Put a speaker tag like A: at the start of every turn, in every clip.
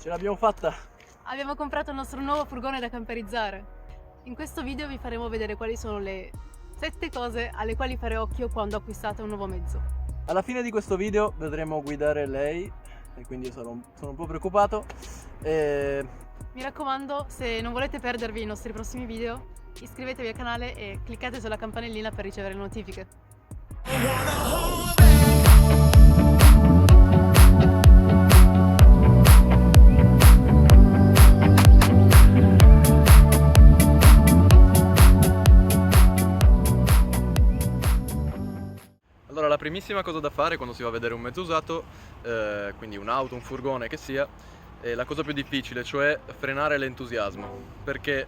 A: Ce l'abbiamo fatta!
B: Abbiamo comprato il nostro nuovo furgone da camperizzare. In questo video vi faremo vedere quali sono le 7 cose alle quali fare occhio quando acquistate un nuovo mezzo.
A: Alla fine di questo video vedremo guidare lei e quindi sono un po' preoccupato.
B: Mi raccomando, se non volete perdervi i nostri prossimi video, iscrivetevi al canale e cliccate sulla campanellina per ricevere le notifiche.
C: Allora, la primissima cosa da fare quando si va a vedere un mezzo usato, quindi un'auto, un furgone che sia, è la cosa più difficile, cioè frenare l'entusiasmo, perché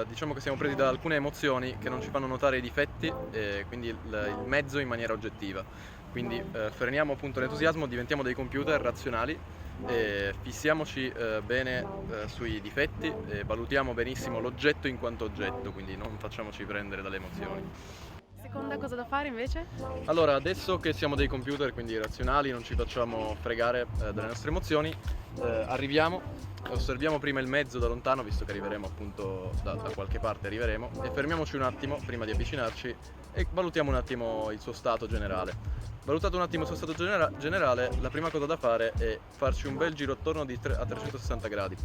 C: diciamo che siamo presi da alcune emozioni che non ci fanno notare i difetti e quindi il mezzo in maniera oggettiva. Quindi freniamo appunto l'entusiasmo, diventiamo dei computer razionali e fissiamoci bene sui difetti e valutiamo benissimo l'oggetto in quanto oggetto, quindi non facciamoci prendere dalle emozioni.
B: Seconda cosa da fare invece?
C: Allora, adesso che siamo dei computer, quindi razionali, non ci facciamo fregare dalle nostre emozioni, arriviamo, osserviamo prima il mezzo da lontano, visto che arriveremo appunto da qualche parte arriveremo, e fermiamoci un attimo prima di avvicinarci e valutiamo un attimo il suo stato generale. Valutato un attimo il suo stato generale, la prima cosa da fare è farci un bel giro attorno a 360 gradi.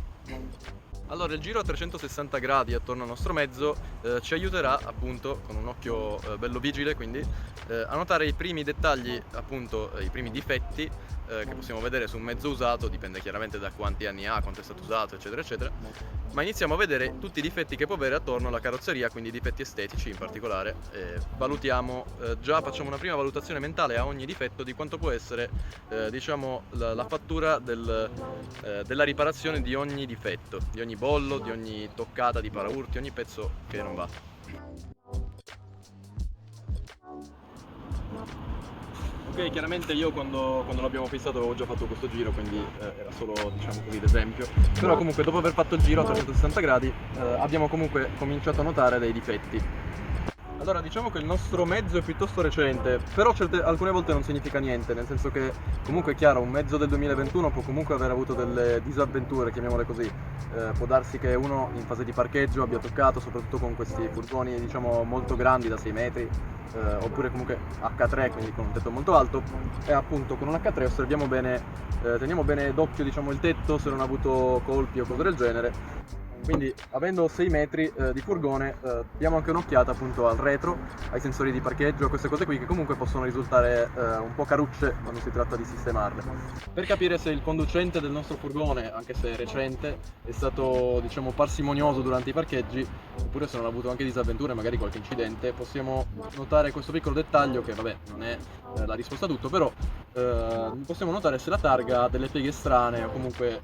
C: Allora, il giro a 360 gradi attorno al nostro mezzo ci aiuterà appunto, con un occhio bello vigile, quindi a notare i primi dettagli, appunto i primi difetti che possiamo vedere su un mezzo usato, dipende chiaramente da quanti anni ha, quanto è stato usato, eccetera eccetera, ma iniziamo a vedere tutti i difetti che può avere attorno alla carrozzeria, quindi i difetti estetici in particolare. Valutiamo, già facciamo una prima valutazione mentale a ogni difetto di quanto può essere diciamo la fattura della riparazione di ogni difetto, di ogni bollo, di ogni toccata di paraurti, ogni pezzo che non va. Ok, chiaramente io quando l'abbiamo fissato avevo già fatto questo giro, quindi era solo, diciamo così, d'esempio. Però comunque dopo aver fatto il giro a 360 gradi abbiamo comunque cominciato a notare dei difetti. Allora, diciamo che il nostro mezzo è piuttosto recente, però alcune volte non significa niente, nel senso che comunque è chiaro, un mezzo del 2021 può comunque aver avuto delle disavventure, chiamiamole così. Può darsi che uno in fase di parcheggio abbia toccato, soprattutto con questi furgoni diciamo molto grandi da 6 metri, oppure comunque H3, quindi con un tetto molto alto, e appunto con un H3 osserviamo bene, teniamo bene d'occhio diciamo il tetto, se non ha avuto colpi o cose del genere. Quindi avendo 6 metri di furgone diamo anche un'occhiata appunto al retro, ai sensori di parcheggio, a queste cose qui che comunque possono risultare un po' carucce quando si tratta di sistemarle. Per capire se il conducente del nostro furgone, anche se recente, è stato diciamo parsimonioso durante i parcheggi, oppure se non ha avuto anche disavventure, magari qualche incidente, possiamo notare questo piccolo dettaglio che vabbè non è la risposta a tutto, però possiamo notare se la targa ha delle pieghe strane o comunque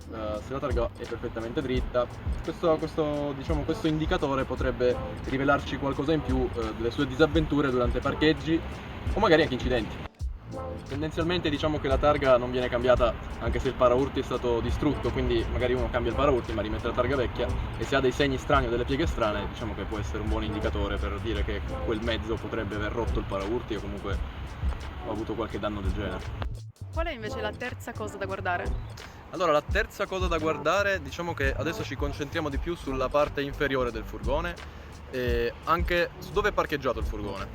C: se la targa è perfettamente dritta. Questo indicatore potrebbe rivelarci qualcosa in più delle sue disavventure durante parcheggi o magari anche incidenti. Tendenzialmente diciamo che la targa non viene cambiata anche se il paraurti è stato distrutto, quindi magari uno cambia il paraurti ma rimette la targa vecchia, e se ha dei segni strani o delle pieghe strane diciamo che può essere un buon indicatore per dire che quel mezzo potrebbe aver rotto il paraurti o comunque ha avuto qualche danno del genere.
B: Qual è invece la terza cosa da guardare?
C: Allora, la terza cosa da guardare, diciamo che adesso ci concentriamo di più sulla parte inferiore del furgone e anche su dove è parcheggiato il furgone.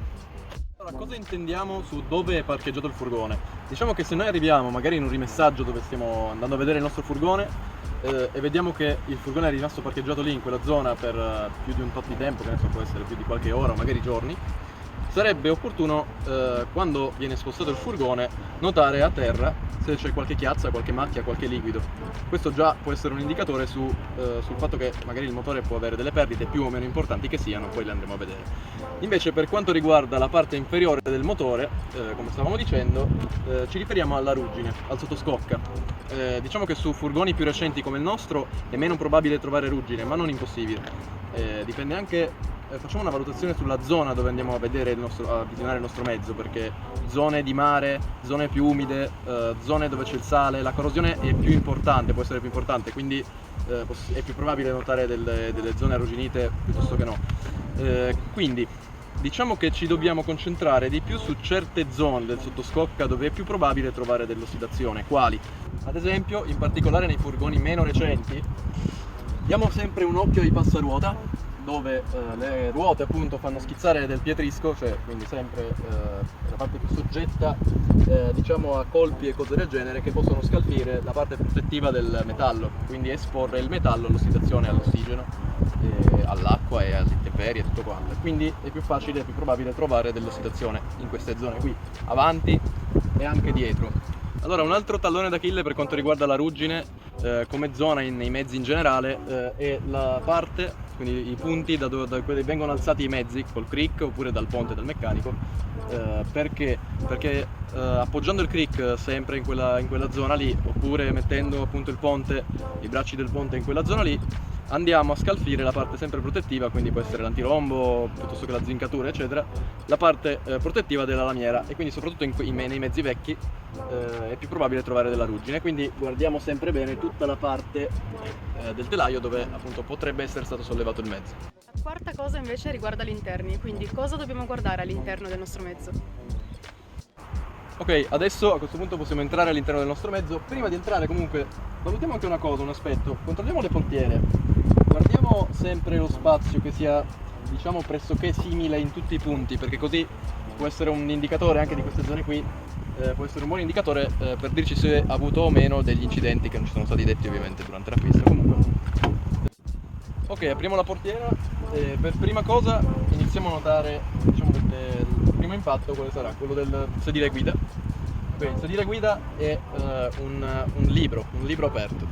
C: Allora, cosa intendiamo su dove è parcheggiato il furgone? Diciamo che se noi arriviamo magari in un rimessaggio dove stiamo andando a vedere il nostro furgone e vediamo che il furgone è rimasto parcheggiato lì in quella zona per più di un tot di tempo, che adesso può essere più di qualche ora o magari giorni, sarebbe opportuno quando viene spostato il furgone notare a terra se c'è qualche chiazza, qualche macchia, qualche liquido. Questo già può essere un indicatore sul fatto che magari il motore può avere delle perdite più o meno importanti che siano, poi le andremo a vedere. Invece per quanto riguarda la parte inferiore del motore, come stavamo dicendo, ci riferiamo alla ruggine, al sottoscocca. Diciamo che su furgoni più recenti come il nostro è meno probabile trovare ruggine, ma non impossibile. Dipende anche. Facciamo una valutazione sulla zona dove andiamo a vedere a visionare il nostro mezzo, perché zone di mare, zone più umide, zone dove c'è il sale, la corrosione è più importante, può essere più importante, quindi è più probabile notare delle zone arrugginite piuttosto che no. Quindi diciamo che ci dobbiamo concentrare di più su certe zone del sottoscocca dove è più probabile trovare dell'ossidazione. Quali? Ad esempio, in particolare nei furgoni meno recenti, diamo sempre un occhio ai passaruota, dove le ruote appunto fanno schizzare del pietrisco, cioè quindi sempre la parte più soggetta diciamo a colpi e cose del genere che possono scalfire la parte protettiva del metallo, quindi esporre il metallo all'ossidazione, all'ossigeno, all'acqua e alle intemperie e tutto quanto. Quindi è più facile, è più probabile trovare dell'ossidazione in queste zone qui, avanti e anche dietro. Allora, un altro tallone d'Achille per quanto riguarda la ruggine come zona nei mezzi in generale è la parte, quindi i punti da cui vengono alzati i mezzi col crick oppure dal ponte del meccanico. Perché appoggiando il crick sempre in quella zona lì, oppure mettendo appunto il ponte, i bracci del ponte in quella zona lì, andiamo a scalfire la parte sempre protettiva, quindi può essere l'antirombo piuttosto che la zincatura eccetera, la parte protettiva della lamiera, e quindi soprattutto nei mezzi vecchi è più probabile trovare della ruggine, quindi guardiamo sempre bene tutta la parte del telaio dove appunto potrebbe essere stato sollevato il mezzo.
B: La quarta cosa invece riguarda gli interni, quindi cosa dobbiamo guardare all'interno del nostro mezzo?
C: Ok, adesso a questo punto possiamo entrare all'interno del nostro mezzo. Prima di entrare comunque valutiamo anche una cosa, un aspetto, controlliamo le portiere, guardiamo sempre lo spazio che sia diciamo pressoché simile in tutti i punti, perché così può essere un indicatore anche di queste zone qui, può essere un buon indicatore per dirci se ha avuto o meno degli incidenti che non ci sono stati detti ovviamente durante la pista. Comunque, ok, apriamo la portiera e per prima cosa iniziamo a notare diciamo il primo impatto quale sarà? Quello del sedile guida. Ok, il sedile guida è un libro aperto.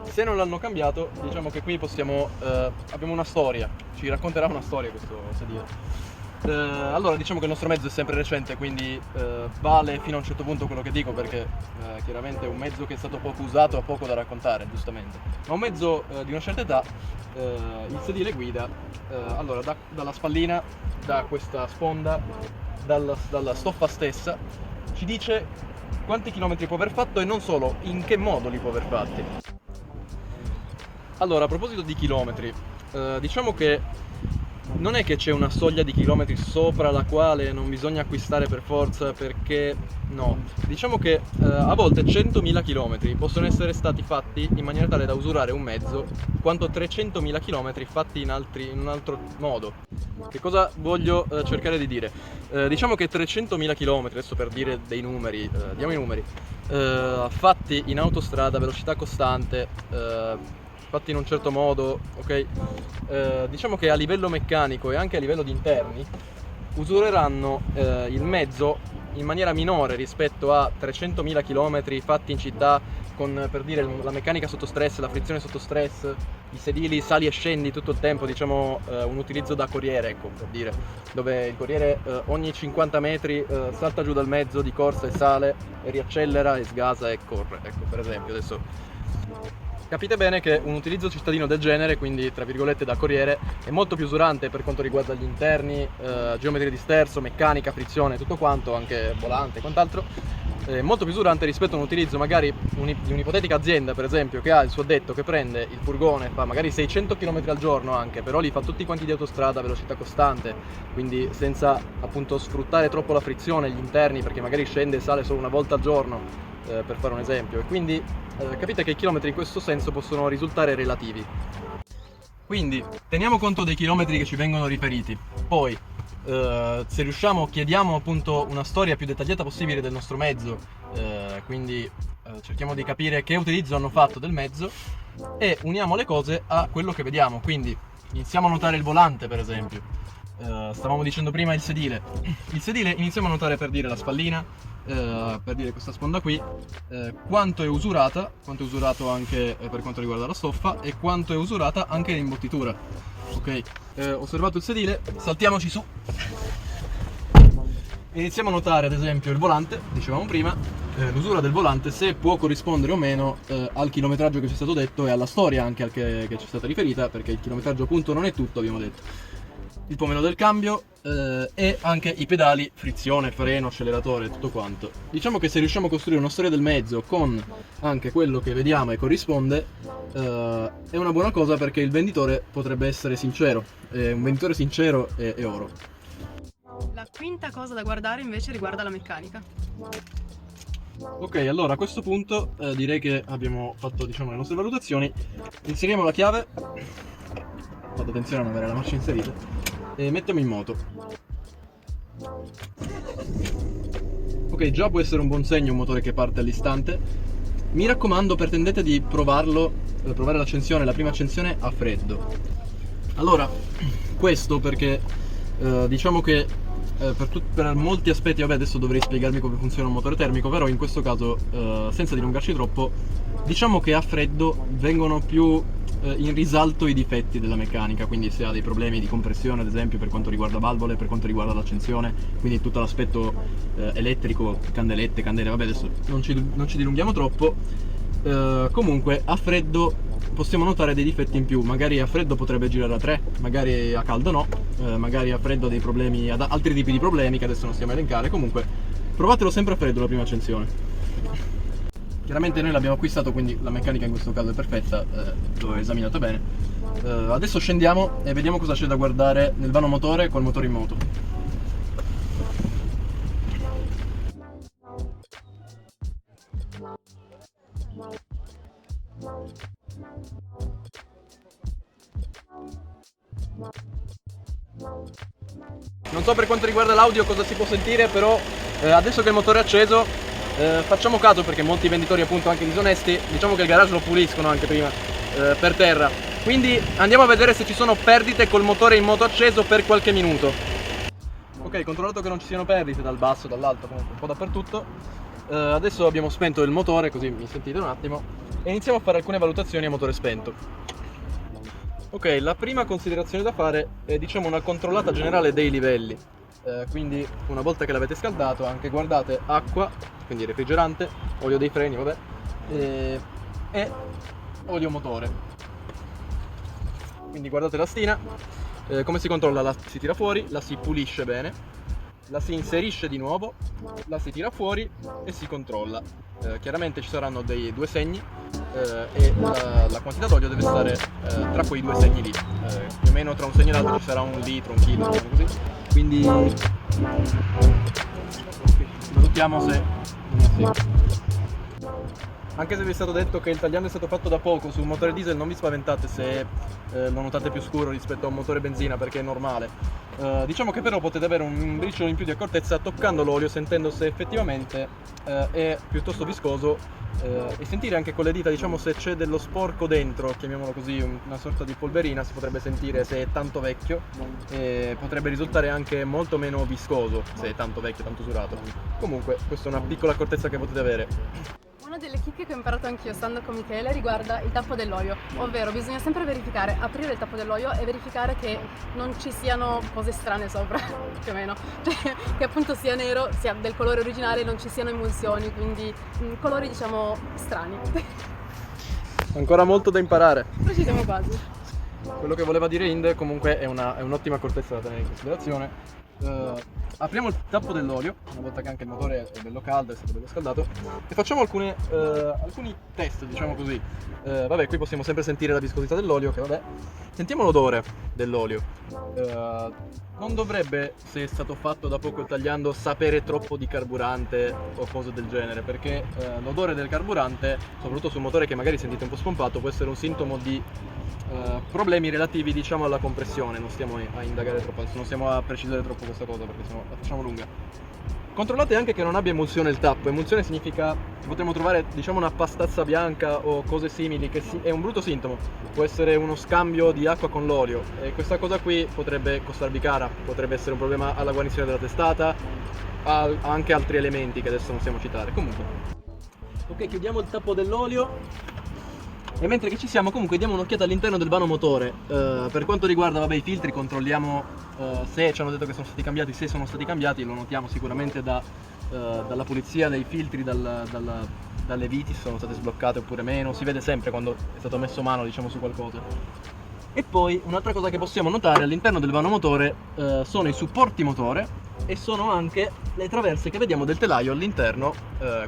C: Se non l'hanno cambiato, diciamo che qui abbiamo una storia, ci racconterà una storia questo sedile. Allora diciamo che il nostro mezzo è sempre recente, quindi vale fino a un certo punto quello che dico, perché chiaramente è un mezzo che è stato poco usato, ha poco da raccontare, giustamente. Ma un mezzo di una certa età, il sedile guida, allora dalla spallina, da questa sponda, dalla stoffa stessa, ci dice quanti chilometri può aver fatto e non solo, in che modo li può aver fatti. Allora, a proposito di chilometri, diciamo che non è che c'è una soglia di chilometri sopra la quale non bisogna acquistare per forza, perché no. Diciamo che a volte 100.000 chilometri possono essere stati fatti in maniera tale da usurare un mezzo quanto 300.000 chilometri fatti in un altro modo. Che cosa voglio cercare di dire? Diciamo che 300.000 chilometri, adesso per dire dei numeri, diamo i numeri, fatti in autostrada, velocità costante, fatti in un certo modo, ok? Diciamo che a livello meccanico e anche a livello di interni usureranno il mezzo in maniera minore rispetto a 300.000 km fatti in città con, per dire, la meccanica sotto stress, la frizione sotto stress, i sedili sali e scendi tutto il tempo, diciamo un utilizzo da corriere, ecco, per dire, dove il corriere ogni 50 metri salta giù dal mezzo di corsa e sale e riaccelera e sgasa e corre, ecco, per esempio. Adesso capite bene che un utilizzo cittadino del genere, quindi tra virgolette da corriere, è molto più usurante per quanto riguarda gli interni, geometria di sterzo, meccanica, frizione, tutto quanto, anche volante e quant'altro, è molto più usurante rispetto a un utilizzo magari di un'ipotetica azienda, per esempio, che ha il suo addetto che prende il furgone, fa magari 600 km al giorno anche, però li fa tutti quanti di autostrada, velocità costante, quindi senza appunto sfruttare troppo la frizione, gli interni, perché magari scende e sale solo una volta al giorno, per fare un esempio, e quindi capite che i chilometri in questo senso possono risultare relativi. Quindi teniamo conto dei chilometri che ci vengono riferiti, poi se riusciamo chiediamo appunto una storia più dettagliata possibile del nostro mezzo, quindi cerchiamo di capire che utilizzo hanno fatto del mezzo e uniamo le cose a quello che vediamo. Quindi iniziamo a notare il volante, per esempio, stavamo dicendo prima il sedile, iniziamo a notare, per dire, la spallina, per dire questa sponda qui, quanto è usurato anche per quanto riguarda la stoffa e quanto è usurata anche l'imbottitura. Ok, osservato il sedile, saltiamoci su, iniziamo a notare ad esempio il volante, dicevamo prima, l'usura del volante, se può corrispondere o meno al chilometraggio che ci è stato detto e alla storia anche che ci è stata riferita, perché il chilometraggio appunto non è tutto, abbiamo detto. Il pomelo del cambio e anche i pedali, frizione, freno, acceleratore, tutto quanto. Diciamo che se riusciamo a costruire una storia del mezzo con anche quello che vediamo e corrisponde, è una buona cosa, perché il venditore potrebbe essere sincero, un venditore sincero è oro.
B: La quinta cosa da guardare invece riguarda la meccanica.
C: Ok, allora a questo punto direi che abbiamo fatto, diciamo, le nostre valutazioni. Inseriamo la chiave, fate attenzione a non avere la marcia inserita, e mettiamo in moto. Ok, già può essere un buon segno un motore che parte all'istante. Mi raccomando, pretendete di provare l'accensione, la prima accensione a freddo. Allora, questo perché diciamo che per molti aspetti, vabbè, adesso dovrei spiegarmi come funziona un motore termico, però in questo caso, senza dilungarci troppo, diciamo che a freddo vengono più in risalto i difetti della meccanica, quindi se ha dei problemi di compressione, ad esempio, per quanto riguarda valvole, per quanto riguarda l'accensione, quindi tutto l'aspetto elettrico, candelette, candele, vabbè, adesso non ci dilunghiamo troppo. Comunque a freddo possiamo notare dei difetti in più, magari a freddo potrebbe girare a 3, magari a caldo no, magari a freddo ha dei problemi, altri tipi di problemi che adesso non stiamo a elencare. Comunque provatelo sempre a freddo la prima accensione. Chiaramente noi l'abbiamo acquistato, quindi la meccanica in questo caso è perfetta, l'ho esaminata bene. Adesso scendiamo e vediamo cosa c'è da guardare nel vano motore col motore in moto. Non so per quanto riguarda l'audio cosa si può sentire, però adesso che il motore è acceso facciamo caso, perché molti venditori appunto anche disonesti, diciamo che il garage lo puliscono anche prima per terra, quindi andiamo a vedere se ci sono perdite col motore in moto acceso per qualche minuto. Ok, controllato che non ci siano perdite dal basso, dall'alto, comunque un po' dappertutto. Adesso abbiamo spento il motore, così mi sentite un attimo, e iniziamo a fare alcune valutazioni a motore spento. Ok, la prima considerazione da fare è, diciamo, una controllata generale dei livelli. Quindi una volta che l'avete scaldato, anche guardate acqua, quindi refrigerante, olio dei freni, vabbè, e olio motore. Quindi guardate la stina, come si controlla? La si tira fuori, la si pulisce bene, la si inserisce di nuovo, la si tira fuori e si controlla. Chiaramente ci saranno dei due segni e la quantità d'olio deve stare tra quei due segni lì. Più o meno tra un segno e l'altro ci sarà 1 litro, 1 chilo, diciamo così. Quindi valutiamo se non è sì. Anche se vi è stato detto che il tagliando è stato fatto da poco su un motore diesel, non vi spaventate se lo notate più scuro rispetto a un motore benzina, perché è normale. Diciamo che però potete avere un briciolo in più di accortezza toccando l'olio, sentendo se effettivamente è piuttosto viscoso, e sentire anche con le dita, diciamo, se c'è dello sporco dentro, chiamiamolo così, una sorta di polverina, si potrebbe sentire se è tanto vecchio, e potrebbe risultare anche molto meno viscoso se è tanto vecchio, tanto usurato. Comunque questa è una piccola accortezza che potete avere.
B: Una delle chicche che ho imparato anch'io stando con Michele riguarda il tappo dell'olio, ovvero bisogna sempre verificare, aprire il tappo dell'olio e verificare che non ci siano cose strane sopra, più o meno, cioè che appunto sia nero, sia del colore originale, non ci siano emulsioni, quindi colori, diciamo, strani.
C: Ancora molto da imparare.
B: Però ci siamo quasi.
C: Quello che voleva dire Inde comunque è un'ottima accortezza da tenere in considerazione. Apriamo il tappo dell'olio, una volta che anche il motore è bello caldo, è stato bello scaldato, e facciamo alcuni test, diciamo così. Vabbè, qui possiamo sempre sentire la viscosità dell'olio, che vabbè. Sentiamo l'odore dell'olio. Non dovrebbe, se è stato fatto da poco il tagliando, sapere troppo di carburante o cose del genere, perché l'odore del carburante, soprattutto su un motore che magari sentite un po' spompato, può essere un sintomo di problemi relativi, diciamo, alla compressione. Non stiamo a indagare troppo, non stiamo a precisare troppo questa cosa, perché sennò la facciamo lunga. Controllate anche che non abbia emulsione il tappo. Emulsione significa che potremmo trovare, diciamo, una pastazza bianca o cose simili, che è un brutto sintomo. Può essere uno scambio di acqua con l'olio, e questa cosa qui potrebbe costarvi cara, potrebbe essere un problema alla guarnizione della testata, anche altri elementi che adesso non stiamo a citare. Comunque, ok, chiudiamo il tappo dell'olio. E mentre che ci siamo, comunque diamo un'occhiata all'interno del vano motore. Per quanto riguarda, vabbè, i filtri, controlliamo se ci hanno detto che sono stati cambiati. Se sono stati cambiati lo notiamo sicuramente dalla pulizia dei filtri, dalle viti, se sono state sbloccate oppure meno. Si vede sempre quando è stato messo mano, diciamo, su qualcosa. E poi un'altra cosa che possiamo notare all'interno del vano motore sono i supporti motore, e sono anche le traverse che vediamo del telaio all'interno,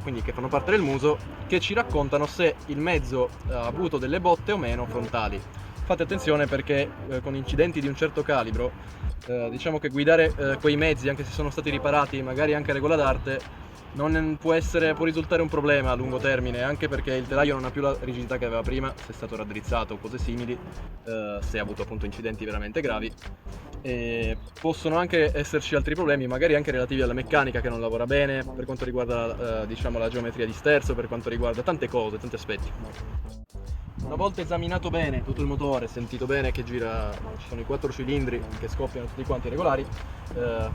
C: quindi che fanno parte del muso, che ci raccontano se il mezzo ha avuto delle botte o meno frontali. fate attenzione perché con incidenti di un certo calibro, diciamo che guidare quei mezzi, anche se sono stati riparati, magari anche a regola d'arte, può risultare un problema a lungo termine, anche perché il telaio non ha più la rigidità che aveva prima, se è stato raddrizzato o cose simili, se ha avuto appunto incidenti veramente gravi. E possono anche esserci altri problemi, magari anche relativi alla meccanica che non lavora bene, per quanto riguarda diciamo la geometria di sterzo, per quanto riguarda tante cose, tanti aspetti. Una volta esaminato bene tutto il motore, sentito bene che gira, ci sono i 4 cilindri che scoppiano tutti quanti regolari,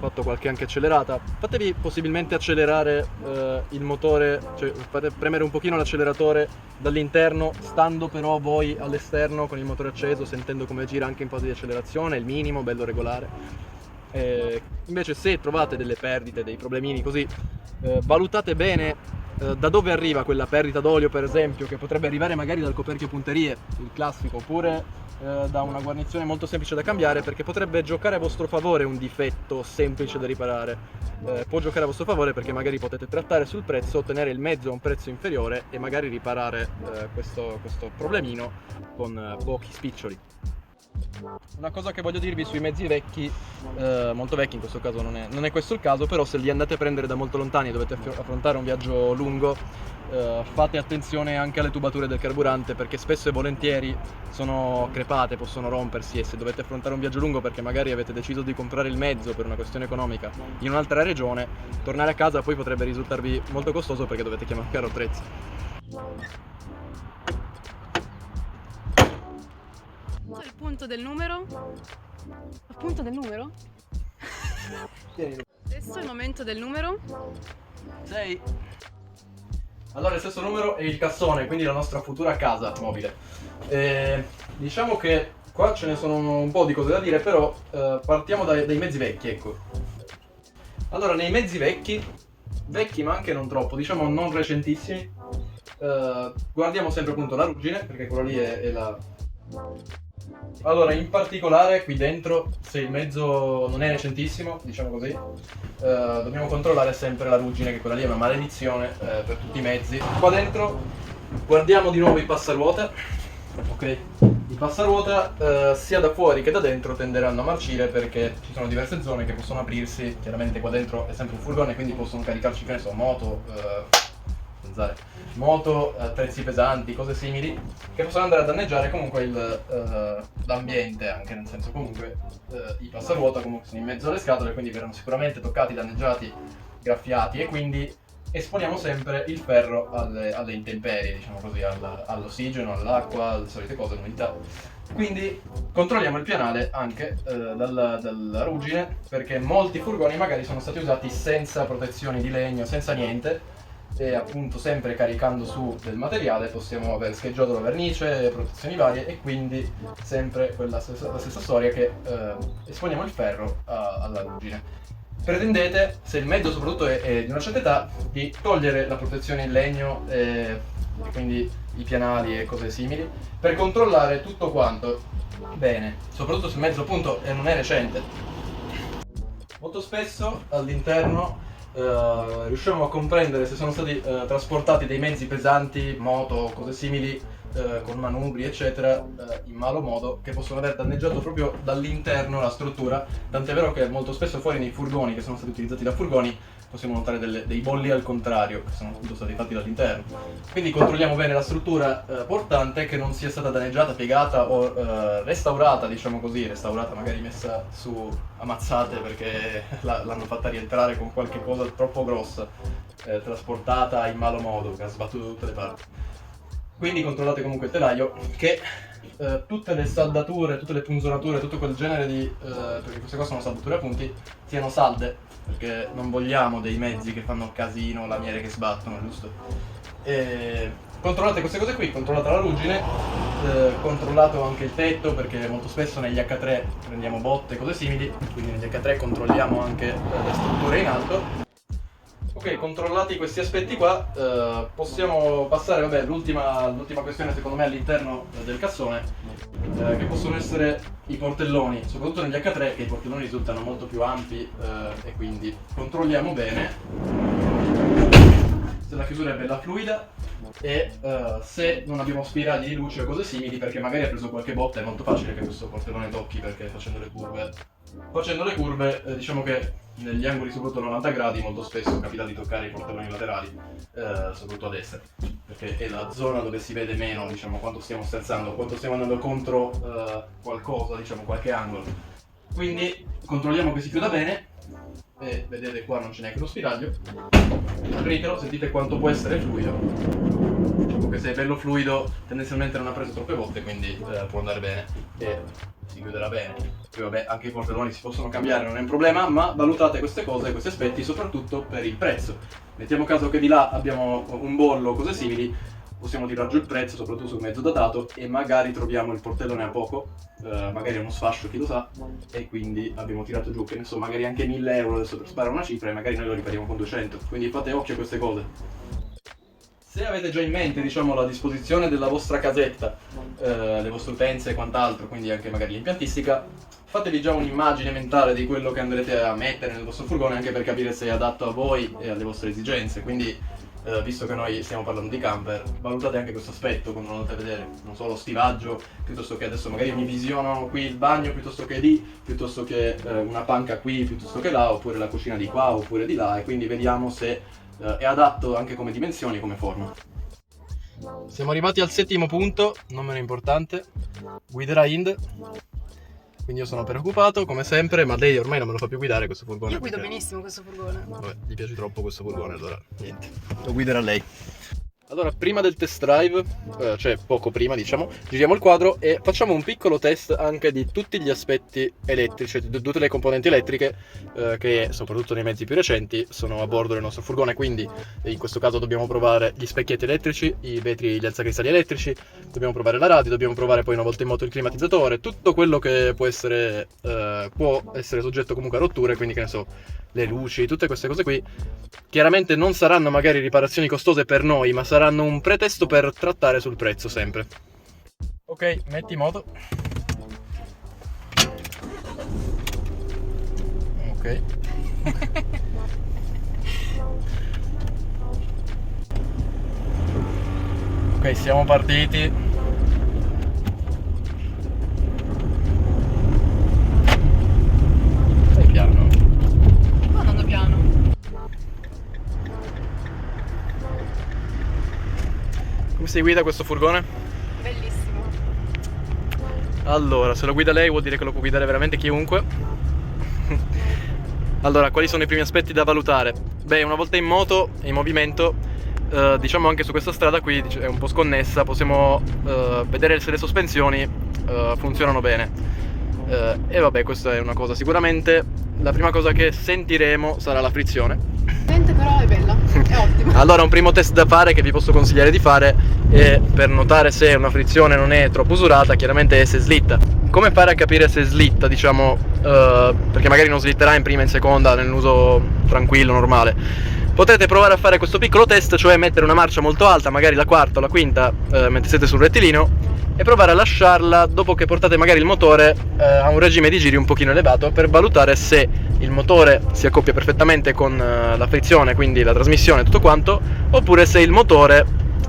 C: fatto qualche anche accelerata, fatevi possibilmente accelerare il motore, cioè fate premere un pochino l'acceleratore dall'interno, stando però voi all'esterno con il motore acceso, sentendo come gira anche in fase di accelerazione, il minimo, bello regolare. Invece se trovate delle perdite, dei problemini così, valutate bene da dove arriva quella perdita d'olio, per esempio, che potrebbe arrivare magari dal coperchio punterie, il classico, oppure da una guarnizione molto semplice da cambiare, perché potrebbe giocare a vostro favore un difetto semplice da riparare. Può giocare a vostro favore perché magari potete trattare sul prezzo, ottenere il mezzo a un prezzo inferiore e magari riparare questo problemino con pochi spiccioli. Una cosa che voglio dirvi sui mezzi vecchi, molto vecchi in questo caso non è questo il caso, però se li andate a prendere da molto lontani e dovete affrontare un viaggio lungo, fate attenzione anche alle tubature del carburante, perché spesso e volentieri sono crepate, possono rompersi, e se dovete affrontare un viaggio lungo perché magari avete deciso di comprare il mezzo per una questione economica in un'altra regione, tornare a casa poi potrebbe risultarvi molto costoso perché dovete chiamare carro attrezzi.
B: Il punto del numero? Il punto del numero? Adesso è il momento del numero.
C: 6. Allora il stesso numero è il cassone, quindi la nostra futura casa mobile. Diciamo che qua ce ne sono un po' di cose da dire, però partiamo dai mezzi vecchi, ecco. Allora, nei mezzi vecchi ma anche non troppo, diciamo non recentissimi, guardiamo sempre appunto la ruggine, perché quello lì è la... Allora, in particolare qui dentro, se il mezzo non è recentissimo, diciamo così, dobbiamo controllare sempre la ruggine, che quella lì è una maledizione per tutti i mezzi. Qua dentro guardiamo di nuovo i passaruota, ok? I passaruota sia da fuori che da dentro tenderanno a marcire perché ci sono diverse zone che possono aprirsi, chiaramente qua dentro è sempre un furgone, quindi possono caricarci, che ne so, moto, attrezzi pesanti, cose simili, che possono andare a danneggiare comunque l'ambiente, anche nel senso comunque i passaruota comunque sono in mezzo alle scatole, quindi verranno sicuramente toccati, danneggiati, graffiati, e quindi esponiamo sempre il ferro alle intemperie, diciamo così, all'ossigeno, all'acqua, alle solite cose, all'umidità. Quindi controlliamo il pianale anche dalla ruggine, perché molti furgoni magari sono stati usati senza protezioni di legno, senza niente, e appunto sempre caricando su del materiale possiamo aver scheggiato la vernice, protezioni varie, e quindi sempre la stessa storia che esponiamo il ferro alla ruggine. Pretendete, se il mezzo soprattutto è di una certa età, di togliere la protezione in legno e quindi i pianali e cose simili, per controllare tutto quanto bene, soprattutto se il mezzo appunto non è recente. Molto spesso all'interno riusciamo a comprendere se sono stati trasportati dei mezzi pesanti, moto, cose simili, con manubri eccetera, in malo modo, che possono aver danneggiato proprio dall'interno la struttura, tant'è vero che molto spesso fuori nei furgoni che sono stati utilizzati da furgoni possiamo notare dei bolli al contrario, che sono appunto stati fatti dall'interno. Quindi controlliamo bene la struttura portante, che non sia stata danneggiata, piegata o restaurata, diciamo così, restaurata magari messa su ammazzate perché l'hanno fatta rientrare con qualche cosa troppo grossa, trasportata in malo modo, che ha sbattuto da tutte le parti. Quindi controllate comunque il telaio, che tutte le saldature, tutte le punzonature, tutto quel genere di... perché queste qua sono saldature a punti, siano salde, perché non vogliamo dei mezzi che fanno casino, lamiere che sbattono, giusto? Controllate queste cose qui, controllate la ruggine, controllato anche il tetto, perché molto spesso negli H3 prendiamo botte e cose simili, quindi negli H3 controlliamo anche le strutture in alto. Ok, controllati questi aspetti qua, possiamo passare, vabbè, l'ultima questione secondo me all'interno del cassone, che possono essere i portelloni, soprattutto negli H3, che i portelloni risultano molto più ampi, e quindi controlliamo bene se la chiusura è bella fluida, e se non abbiamo spiragli di luce o cose simili, perché magari ha preso qualche botta, è molto facile che questo portellone tocchi, perché facendo le curve diciamo che negli angoli soprattutto 90 gradi molto spesso capita di toccare i portelloni laterali, soprattutto a destra, perché è la zona dove si vede meno, diciamo, quanto stiamo sterzando, quanto stiamo andando contro qualcosa, diciamo qualche angolo. Quindi controlliamo che si chiuda bene, e vedete qua non c'è neanche uno spiraglio. Apritelo, sentite quanto può essere fluido. Diciamo che se è bello fluido tendenzialmente non ha preso troppe botte, quindi può andare bene e si chiuderà bene. Poi vabbè, anche i portelloni si possono cambiare, non è un problema, ma valutate queste cose, questi aspetti, soprattutto per il prezzo. Mettiamo caso che di là abbiamo un bollo o cose simili, possiamo tirar giù il prezzo, soprattutto sul mezzo datato, e magari troviamo il portellone a poco, magari è uno sfascio, chi lo sa, e quindi abbiamo tirato giù, che ne so, magari anche 1000 euro, adesso per sparare una cifra, e magari noi lo ripariamo con 200, quindi fate occhio a queste cose. Se avete già in mente, diciamo, la disposizione della vostra casetta, le vostre utenze e quant'altro, quindi anche magari l'impiantistica, fatevi già un'immagine mentale di quello che andrete a mettere nel vostro furgone, anche per capire se è adatto a voi e alle vostre esigenze, quindi visto che noi stiamo parlando di camper, valutate anche questo aspetto quando andate a vedere, non so, lo stivaggio, piuttosto che adesso magari mi visiono qui il bagno piuttosto che lì, piuttosto che una panca qui piuttosto che là, oppure la cucina di qua oppure di là, e quindi vediamo se è adatto anche come dimensioni e come forma. Siamo arrivati al 7° punto, non meno importante, guiderà Ind. Quindi io sono preoccupato come sempre, ma lei ormai non me lo fa più guidare questo furgone.
B: Io guido benissimo questo furgone.
C: Vabbè, gli piace troppo questo furgone, allora niente, lo guiderà lei. Allora, prima del test drive, cioè poco prima diciamo, giriamo il quadro e facciamo un piccolo test anche di tutti gli aspetti elettrici, di tutte le componenti elettriche che soprattutto nei mezzi più recenti sono a bordo del nostro furgone. Quindi in questo caso dobbiamo provare gli specchietti elettrici, i vetri, gli alzacristalli elettrici, dobbiamo provare la radio, dobbiamo provare poi una volta in moto il climatizzatore, tutto quello che può essere soggetto comunque a rotture, quindi che ne so, le luci, tutte queste cose qui. Chiaramente non saranno magari riparazioni costose per noi, ma saranno un pretesto per trattare sul prezzo sempre. Ok, metti moto. Ok. Ok, siamo partiti. Stai piano.
B: No, andando piano.
C: Come si guida questo furgone?
B: Bellissimo.
C: Allora, se lo guida lei vuol dire che lo può guidare veramente chiunque. Allora, quali sono i primi aspetti da valutare? Beh, una volta in moto, in movimento, diciamo anche su questa strada qui è un po' sconnessa, possiamo vedere se le sospensioni funzionano bene. E vabbè, questa è una cosa. Sicuramente la prima cosa che sentiremo sarà la frizione.
B: Però è bella, è ottima.
C: Allora, un primo test da fare che vi posso consigliare di fare è, per notare se una frizione non è troppo usurata, chiaramente è se slitta. Come fare a capire se slitta, diciamo, perché magari non slitterà in prima e in seconda nell'uso tranquillo, normale. Potete provare a fare questo piccolo test, cioè mettere una marcia molto alta, magari la quarta o la quinta, mentre siete sul rettilineo, e provare a lasciarla dopo che portate magari il motore a un regime di giri un pochino elevato, per valutare se il motore si accoppia perfettamente con la frizione, quindi la trasmissione e tutto quanto, oppure se il motore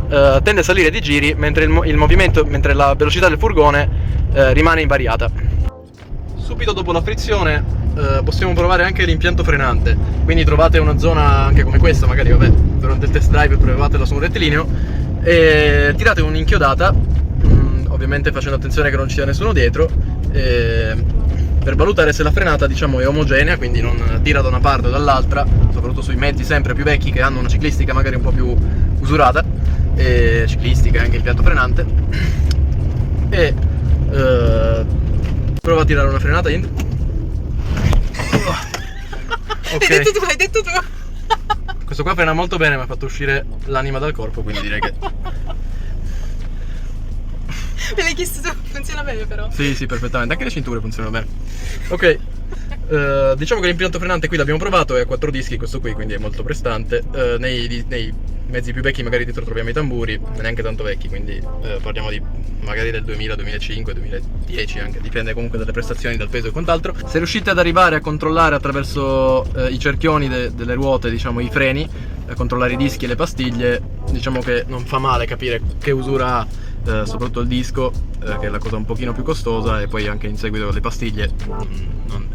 C: tende a salire di giri mentre il movimento, mentre la velocità del furgone rimane invariata. Subito dopo la frizione possiamo provare anche l'impianto frenante, quindi trovate una zona anche come questa, magari vabbè, durante il test drive provatela su un rettilineo e tirate un'inchiodata, ovviamente facendo attenzione che non ci sia nessuno dietro, per valutare se la frenata, diciamo, è omogenea, quindi non tira da una parte o dall'altra, soprattutto sui mezzi sempre più vecchi che hanno una ciclistica magari un po' più usurata, ciclistica e anche impianto frenante. E prova a tirare una frenata in. Ok.
B: L'hai detto tu.
C: Questo qua frena molto bene, mi ha fatto uscire l'anima dal corpo, quindi direi che
B: Me l'hai chiesto tu, funziona bene però.
C: sì, perfettamente, anche le cinture funzionano bene. Ok, diciamo che l'impianto frenante qui l'abbiamo provato, è a 4 dischi questo qui, quindi è molto prestante. Nei mezzi più vecchi magari dietro troviamo i tamburi, neanche tanto vecchi, quindi parliamo di magari del 2000, 2005, 2010 anche, dipende comunque dalle prestazioni, dal peso e quant'altro. Se riuscite ad arrivare a controllare attraverso i cerchioni delle ruote, diciamo, i freni, controllare i dischi e le pastiglie, diciamo che non fa male capire che usura ha, soprattutto il disco, che è la cosa un pochino più costosa, e poi anche in seguito le pastiglie,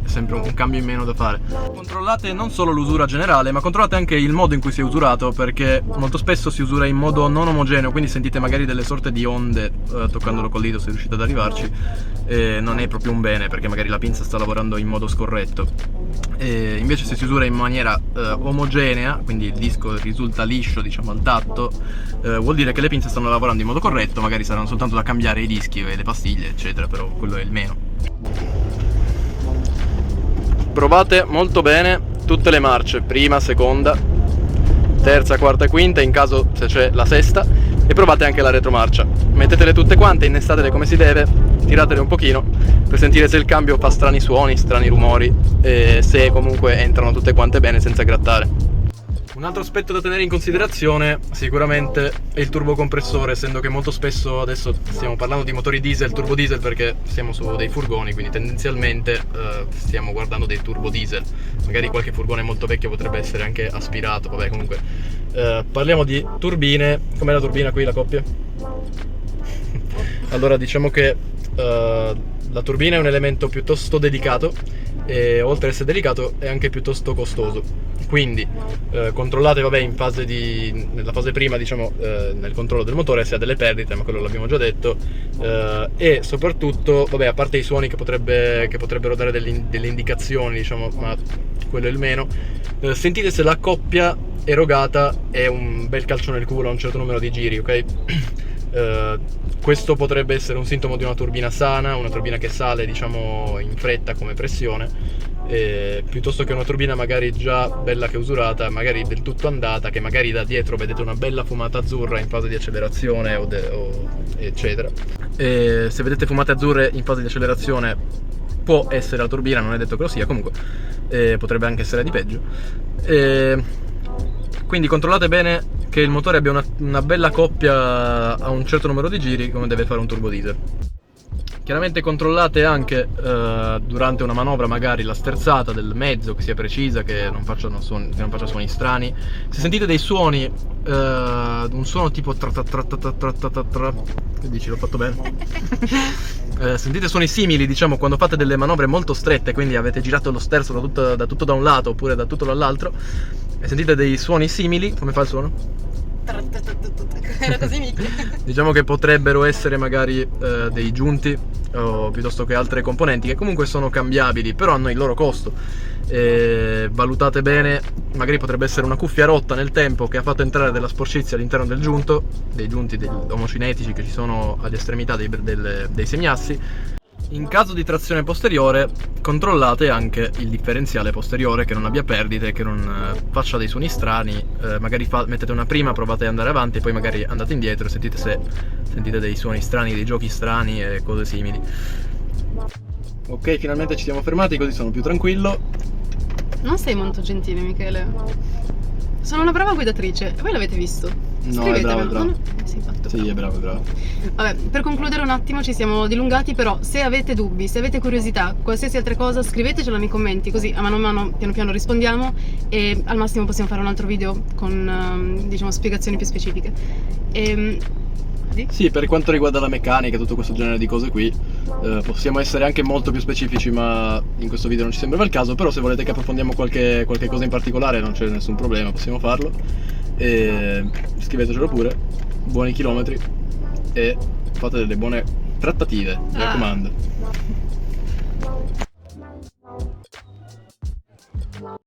C: è sempre un cambio in meno da fare. Controllate non solo l'usura generale, ma controllate anche il modo in cui si è usurato, perché molto spesso si usura in modo non omogeneo, quindi sentite magari delle sorte di onde toccandolo col dito, se riuscite ad arrivarci, e non è proprio un bene, perché magari la pinza sta lavorando in modo scorretto. E invece se si usura in maniera omogenea, quindi il disco risulta liscio, diciamo, al tatto, vuol dire che le pinze stanno lavorando in modo corretto. Magari saranno soltanto da cambiare i dischi e le pastiglie, eccetera, però quello è il meno. Provate molto bene tutte le marce, prima, seconda, terza, quarta e quinta, in caso se c'è la sesta, e provate anche la retromarcia. Mettetele tutte quante, innestatele come si deve, tiratele un pochino per sentire se il cambio fa strani suoni, strani rumori, e se comunque entrano tutte quante bene senza grattare. Un altro aspetto da tenere in considerazione sicuramente è il turbocompressore, essendo che molto spesso adesso stiamo parlando di motori diesel, turbo diesel, perché siamo su dei furgoni, quindi tendenzialmente stiamo guardando dei turbo diesel. Magari qualche furgone molto vecchio potrebbe essere anche aspirato, vabbè, comunque parliamo di turbine. Com'è la turbina qui, la coppia? Allora, diciamo che la turbina è un elemento piuttosto delicato, e oltre ad essere delicato è anche piuttosto costoso. Quindi controllate, vabbè, nella fase prima, diciamo, nel controllo del motore, se ha delle perdite, ma quello l'abbiamo già detto, e soprattutto, vabbè, a parte i suoni che potrebbero dare delle indicazioni, diciamo, ma quello è il meno, sentite se la coppia erogata è un bel calcio nel culo a un certo numero di giri, ok? Questo potrebbe essere un sintomo di una turbina sana, una turbina che sale, diciamo, in fretta come pressione, piuttosto che una turbina magari già bella che usurata, magari del tutto andata, che magari da dietro vedete una bella fumata azzurra in fase di accelerazione eccetera. E se vedete fumate azzurre in fase di accelerazione può essere la turbina, non è detto che lo sia, comunque potrebbe anche essere di peggio. Quindi controllate bene che il motore abbia una bella coppia a un certo numero di giri, come deve fare un turbo diesel. Chiaramente controllate anche durante una manovra magari la sterzata del mezzo, che sia precisa, che non faccia suoni strani. Se sentite dei suoni, un suono tipo tra, che dici, l'ho fatto bene? Sentite suoni simili, diciamo, quando fate delle manovre molto strette, quindi avete girato lo sterzo da tutto da un lato oppure da tutto dall'altro, e sentite dei suoni simili, come fa il suono?
B: Era così, Michi.
C: Diciamo che potrebbero essere magari dei giunti o piuttosto che altre componenti che comunque sono cambiabili, però hanno il loro costo. Valutate bene, magari potrebbe essere una cuffia rotta nel tempo che ha fatto entrare della sporcizia all'interno del giunto, dei giunti omocinetici che ci sono alle estremità dei semiassi. In caso di trazione posteriore controllate anche il differenziale posteriore, che non abbia perdite, che non faccia dei suoni strani. Magari mettete una prima, provate ad andare avanti e poi magari andate indietro e sentite dei suoni strani, dei giochi strani e cose simili. Ok, finalmente ci siamo fermati, così sono più tranquillo.
B: Non sei molto gentile, Michele. Sono una brava guidatrice. E voi l'avete visto?
C: No, è bravo, è bravo.
B: Sì, fatto,
C: Sì, è bravo, è bravo.
B: Vabbè, per concludere un attimo, ci siamo dilungati, però se avete dubbi, se avete curiosità, qualsiasi altra cosa, scrivetecela nei commenti, così a mano piano piano rispondiamo, e al massimo possiamo fare un altro video con diciamo spiegazioni più specifiche.
C: Sì, per quanto riguarda la meccanica e tutto questo genere di cose qui, possiamo essere anche molto più specifici, ma in questo video non ci sembrava il caso. Però se volete che approfondiamo qualche cosa in particolare non c'è nessun problema, possiamo farlo, e scrivetecelo pure. Buoni chilometri e fate delle buone trattative, mi raccomando.